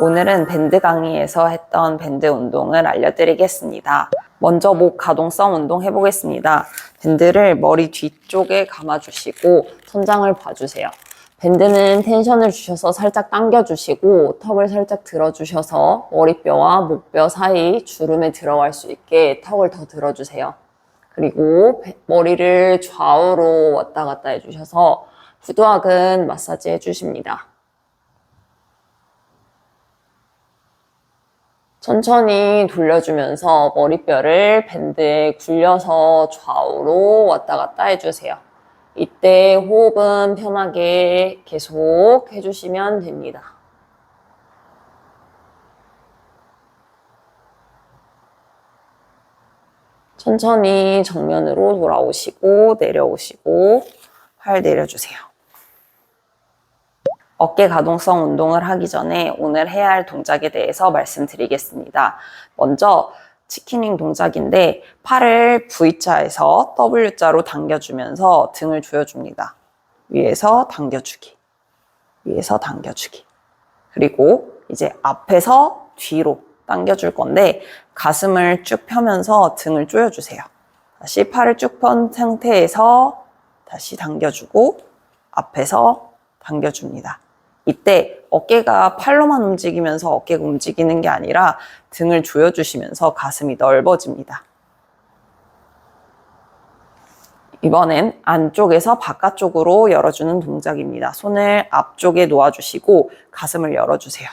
오늘은 밴드 강의에서 했던 밴드 운동을 알려드리겠습니다. 먼저 목 가동성 운동 해보겠습니다. 밴드를 머리 뒤쪽에 감아주시고 선장을 봐주세요. 밴드는 텐션을 주셔서 살짝 당겨주시고 턱을 살짝 들어주셔서 머리뼈와 목뼈 사이 주름에 들어갈 수 있게 턱을 더 들어주세요. 그리고 머리를 좌우로 왔다 갔다 해주셔서 부두학은 마사지 해주십니다. 천천히 돌려주면서 머리뼈를 밴드에 굴려서 좌우로 왔다 갔다 해주세요. 이때 호흡은 편하게 계속 해주시면 됩니다. 천천히 정면으로 돌아오시고 내려오시고 팔 내려주세요. 어깨 가동성 운동을 하기 전에 오늘 해야 할 동작에 대해서 말씀드리겠습니다. 먼저 치킨윙 동작인데 팔을 V자에서 W자로 당겨주면서 등을 조여줍니다. 위에서 당겨주기, 위에서 당겨주기. 그리고 이제 앞에서 뒤로 당겨줄 건데 가슴을 쭉 펴면서 등을 조여주세요. 다시 팔을 쭉 편 상태에서 다시 당겨주고 앞에서 당겨줍니다. 이때 어깨가 팔로만 움직이면서 어깨가 움직이는 게 아니라 등을 조여주시면서 가슴이 넓어집니다. 이번엔 안쪽에서 바깥쪽으로 열어주는 동작입니다. 손을 앞쪽에 놓아주시고 가슴을 열어주세요.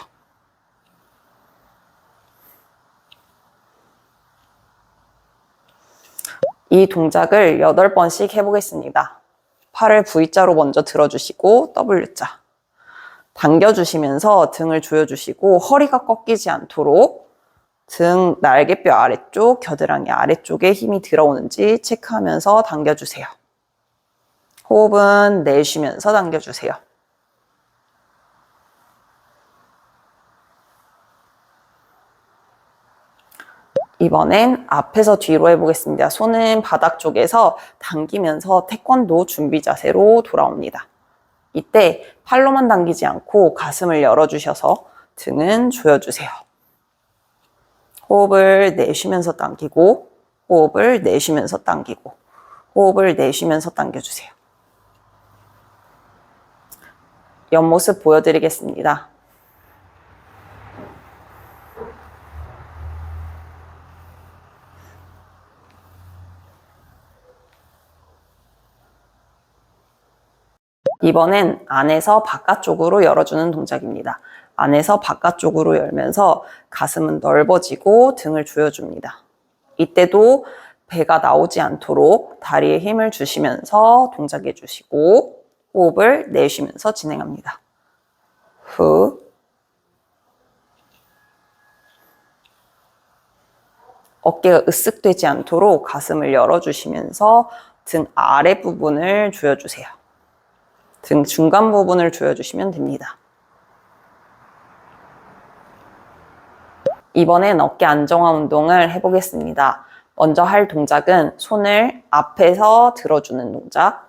이 동작을 8번씩 해보겠습니다. 팔을 V자로 먼저 들어주시고 W자. 당겨주시면서 등을 조여주시고 허리가 꺾이지 않도록 등 날개뼈 아래쪽, 겨드랑이 아래쪽에 힘이 들어오는지 체크하면서 당겨주세요. 호흡은 내쉬면서 당겨주세요. 이번엔 앞에서 뒤로 해보겠습니다. 손은 바닥 쪽에서 당기면서 태권도 준비 자세로 돌아옵니다. 이때 팔로만 당기지 않고 가슴을 열어주셔서 등은 조여주세요. 호흡을 내쉬면서 당기고 호흡을 내쉬면서 당기고 호흡을 내쉬면서 당겨주세요. 옆모습 보여드리겠습니다. 이번엔 안에서 바깥쪽으로 열어주는 동작입니다. 안에서 바깥쪽으로 열면서 가슴은 넓어지고 등을 조여줍니다. 이때도 배가 나오지 않도록 다리에 힘을 주시면서 동작해 주시고 호흡을 내쉬면서 진행합니다. 후. 어깨가 으쓱되지 않도록 가슴을 열어주시면서 등 아래 부분을 조여주세요. 등 중간 부분을 조여주시면 됩니다. 이번엔 어깨 안정화 운동을 해보겠습니다. 먼저 할 동작은 손을 앞에서 들어주는 동작,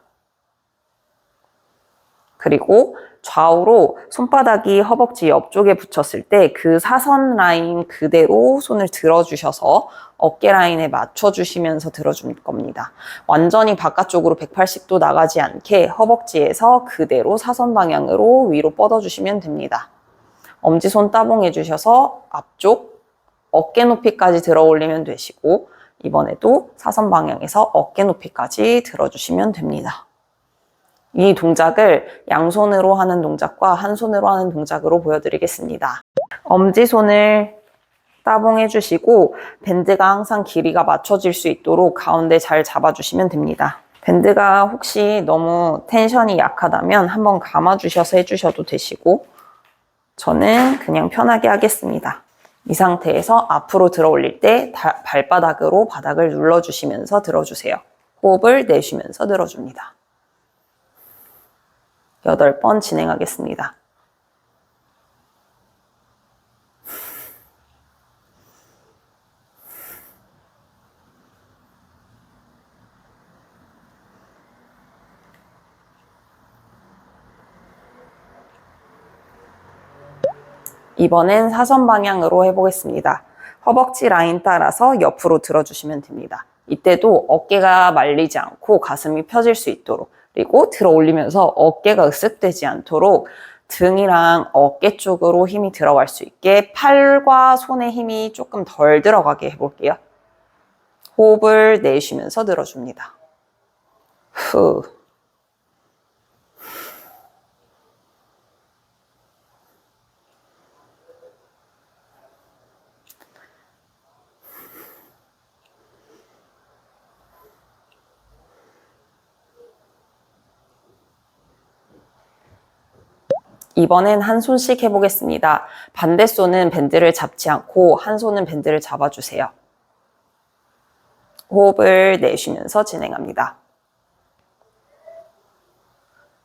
그리고 좌우로 손바닥이 허벅지 옆쪽에 붙였을 때 그 사선 라인 그대로 손을 들어주셔서 어깨 라인에 맞춰주시면서 들어줄 겁니다. 완전히 바깥쪽으로 180도 나가지 않게 허벅지에서 그대로 사선 방향으로 위로 뻗어주시면 됩니다. 엄지손 따봉해 주셔서 앞쪽 어깨 높이까지 들어 올리면 되시고 이번에도 사선 방향에서 어깨 높이까지 들어주시면 됩니다. 이 동작을 양손으로 하는 동작과 한 손으로 하는 동작으로 보여드리겠습니다. 엄지손을 따봉해 주시고 밴드가 항상 길이가 맞춰질 수 있도록 가운데 잘 잡아주시면 됩니다. 밴드가 혹시 너무 텐션이 약하다면 한번 감아주셔서 해주셔도 되시고 저는 그냥 편하게 하겠습니다. 이 상태에서 앞으로 들어 올릴 때 발바닥으로 바닥을 눌러주시면서 들어주세요. 호흡을 내쉬면서 들어줍니다. 8번 진행하겠습니다. 이번엔 사선 방향으로 해보겠습니다. 허벅지 라인 따라서 옆으로 들어주시면 됩니다. 이때도 어깨가 말리지 않고 가슴이 펴질 수 있도록, 그리고 들어 올리면서 어깨가 으쓱되지 않도록 등이랑 어깨 쪽으로 힘이 들어갈 수 있게 팔과 손에 힘이 조금 덜 들어가게 해볼게요. 호흡을 내쉬면서 들어줍니다. 후. 이번엔 한 손씩 해보겠습니다. 반대 손은 밴드를 잡지 않고 한 손은 밴드를 잡아주세요. 호흡을 내쉬면서 진행합니다.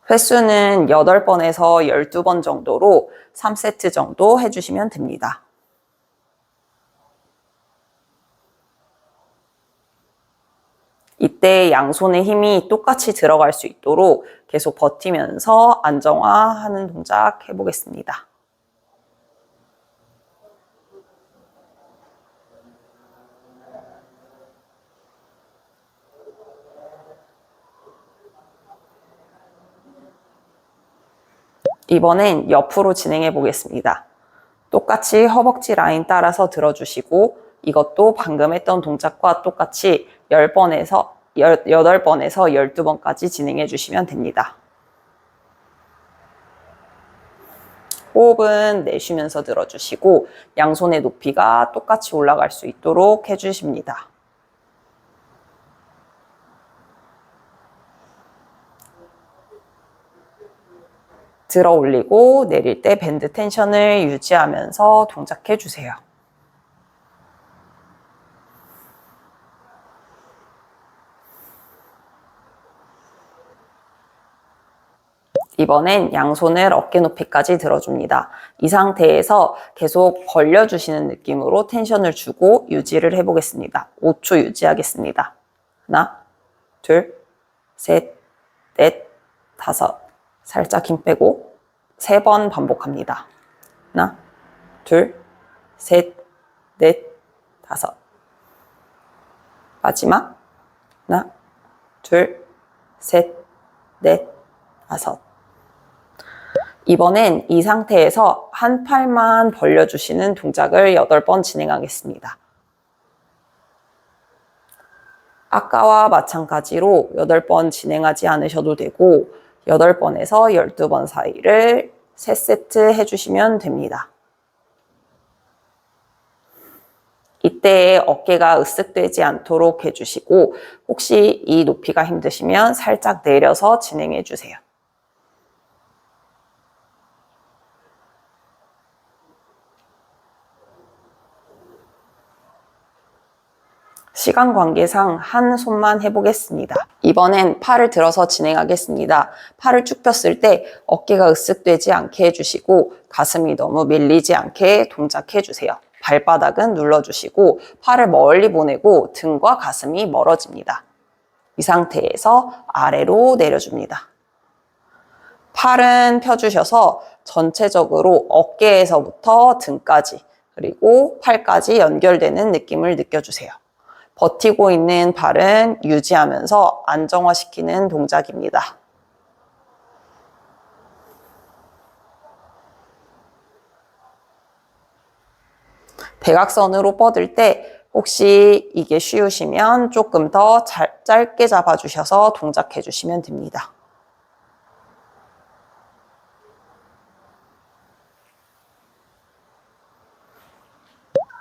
횟수는 8번에서 12번 정도로 3세트 정도 해주시면 됩니다. 이때 양손의 힘이 똑같이 들어갈 수 있도록 계속 버티면서 안정화하는 동작 해보겠습니다. 이번엔 옆으로 진행해 보겠습니다. 똑같이 허벅지 라인 따라서 들어주시고 이것도 방금 했던 동작과 똑같이 8번에서 12번까지 진행해 주시면 됩니다. 호흡은 내쉬면서 들어주시고 양손의 높이가 똑같이 올라갈 수 있도록 해주십니다. 들어 올리고 내릴 때 밴드 텐션을 유지하면서 동작해 주세요. 이번엔 양손을 어깨 높이까지 들어줍니다. 이 상태에서 계속 벌려주시는 느낌으로 텐션을 주고 유지를 해보겠습니다. 5초 유지하겠습니다. 하나, 둘, 셋, 넷, 다섯. 살짝 힘 빼고 3번 반복합니다. 하나, 둘, 셋, 넷, 다섯. 마지막. 하나, 둘, 셋, 넷, 다섯. 이번엔 이 상태에서 한 팔만 벌려주시는 동작을 8번 진행하겠습니다. 아까와 마찬가지로 8번 진행하지 않으셔도 되고 8번에서 12번 사이를 3세트 해주시면 됩니다. 이때 어깨가 으쓱되지 않도록 해주시고 혹시 이 높이가 힘드시면 살짝 내려서 진행해 주세요. 시간 관계상 한 손만 해보겠습니다. 이번엔 팔을 들어서 진행하겠습니다. 팔을 쭉 폈을 때 어깨가 으쓱되지 않게 해주시고 가슴이 너무 밀리지 않게 동작해주세요. 발바닥은 눌러주시고 팔을 멀리 보내고 등과 가슴이 멀어집니다. 이 상태에서 아래로 내려줍니다. 팔은 펴주셔서 전체적으로 어깨에서부터 등까지 그리고 팔까지 연결되는 느낌을 느껴주세요. 버티고 있는 발은 유지하면서 안정화시키는 동작입니다. 대각선으로 뻗을 때 혹시 이게 쉬우시면 조금 더 짧게 잡아주셔서 동작해 주시면 됩니다.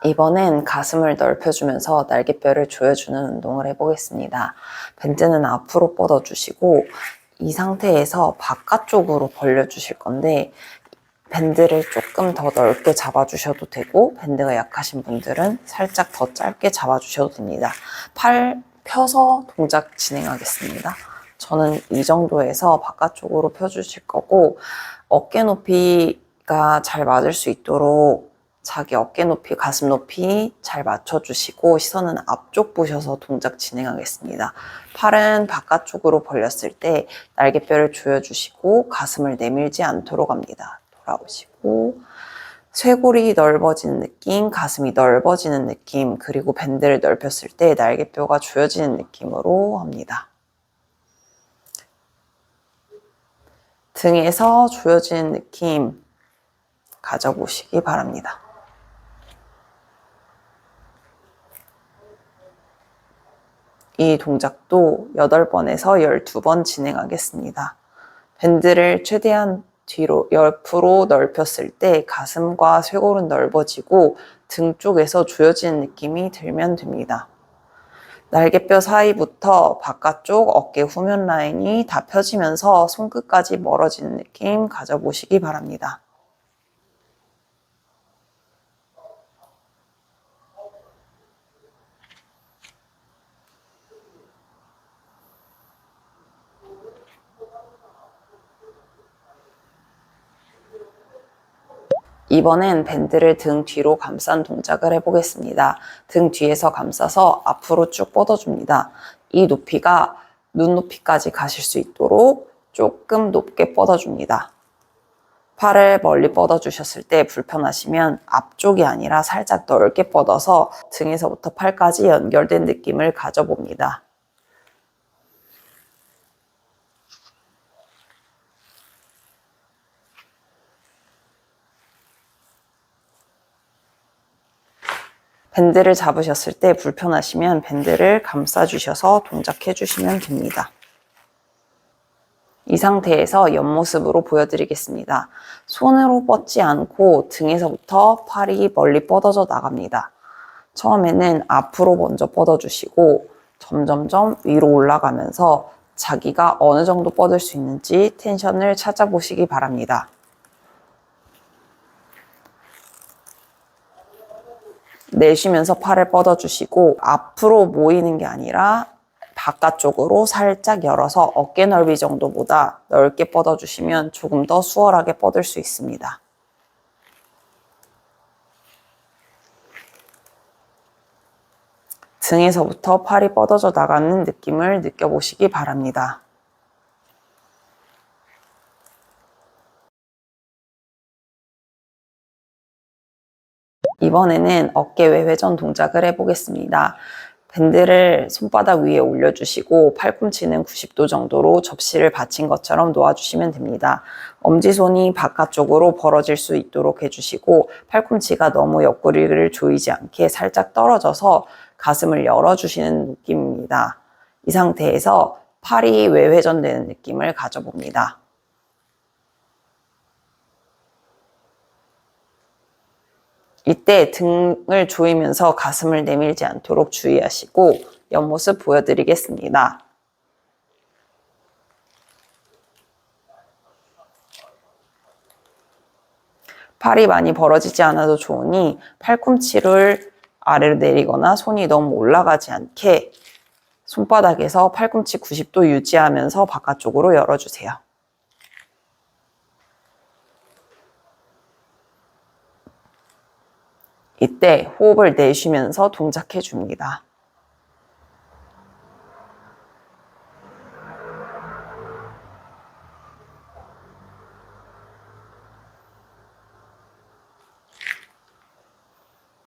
이번엔 가슴을 넓혀주면서 날개뼈를 조여주는 운동을 해보겠습니다. 밴드는 앞으로 뻗어주시고 이 상태에서 바깥쪽으로 벌려주실 건데 밴드를 조금 더 넓게 잡아주셔도 되고 밴드가 약하신 분들은 살짝 더 짧게 잡아주셔도 됩니다. 팔 펴서 동작 진행하겠습니다. 저는 이 정도에서 바깥쪽으로 펴주실 거고 어깨 높이가 잘 맞을 수 있도록 자기 어깨 높이, 가슴 높이 잘 맞춰주시고 시선은 앞쪽 보셔서 동작 진행하겠습니다. 팔은 바깥쪽으로 벌렸을 때 날개뼈를 조여주시고 가슴을 내밀지 않도록 합니다. 돌아오시고 쇄골이 넓어지는 느낌, 가슴이 넓어지는 느낌, 그리고 밴드를 넓혔을 때 날개뼈가 조여지는 느낌으로 합니다. 등에서 조여지는 느낌 가져보시기 바랍니다. 이 동작도 8번에서 12번 진행하겠습니다. 밴드를 최대한 뒤로 옆으로 넓혔을 때 가슴과 쇄골은 넓어지고 등 쪽에서 조여지는 느낌이 들면 됩니다. 날개뼈 사이부터 바깥쪽 어깨 후면 라인이 다 펴지면서 손끝까지 멀어지는 느낌 가져보시기 바랍니다. 이번엔 밴드를 등 뒤로 감싼 동작을 해보겠습니다. 등 뒤에서 감싸서 앞으로 쭉 뻗어줍니다. 이 높이가 눈높이까지 가실 수 있도록 조금 높게 뻗어줍니다. 팔을 멀리 뻗어주셨을 때 불편하시면 앞쪽이 아니라 살짝 넓게 뻗어서 등에서부터 팔까지 연결된 느낌을 가져봅니다. 밴드를 잡으셨을 때 불편하시면 밴드를 감싸주셔서 동작해 주시면 됩니다. 이 상태에서 옆모습으로 보여드리겠습니다. 손으로 뻗지 않고 등에서부터 팔이 멀리 뻗어져 나갑니다. 처음에는 앞으로 먼저 뻗어주시고 점점점 위로 올라가면서 자기가 어느 정도 뻗을 수 있는지 텐션을 찾아보시기 바랍니다. 내쉬면서 팔을 뻗어주시고 앞으로 모이는 게 아니라 바깥쪽으로 살짝 열어서 어깨 넓이 정도보다 넓게 뻗어주시면 조금 더 수월하게 뻗을 수 있습니다. 등에서부터 팔이 뻗어져 나가는 느낌을 느껴보시기 바랍니다. 이번에는 어깨 외회전 동작을 해보겠습니다. 밴드를 손바닥 위에 올려주시고 팔꿈치는 90도 정도로 접시를 받친 것처럼 놓아주시면 됩니다. 엄지손이 바깥쪽으로 벌어질 수 있도록 해주시고 팔꿈치가 너무 옆구리를 조이지 않게 살짝 떨어져서 가슴을 열어주시는 느낌입니다. 이 상태에서 팔이 외회전되는 느낌을 가져봅니다. 이때 등을 조이면서 가슴을 내밀지 않도록 주의하시고 옆모습 보여드리겠습니다. 팔이 많이 벌어지지 않아도 좋으니 팔꿈치를 아래로 내리거나 손이 너무 올라가지 않게 손바닥에서 팔꿈치 90도 유지하면서 바깥쪽으로 열어주세요. 이때 호흡을 내쉬면서 동작해 줍니다.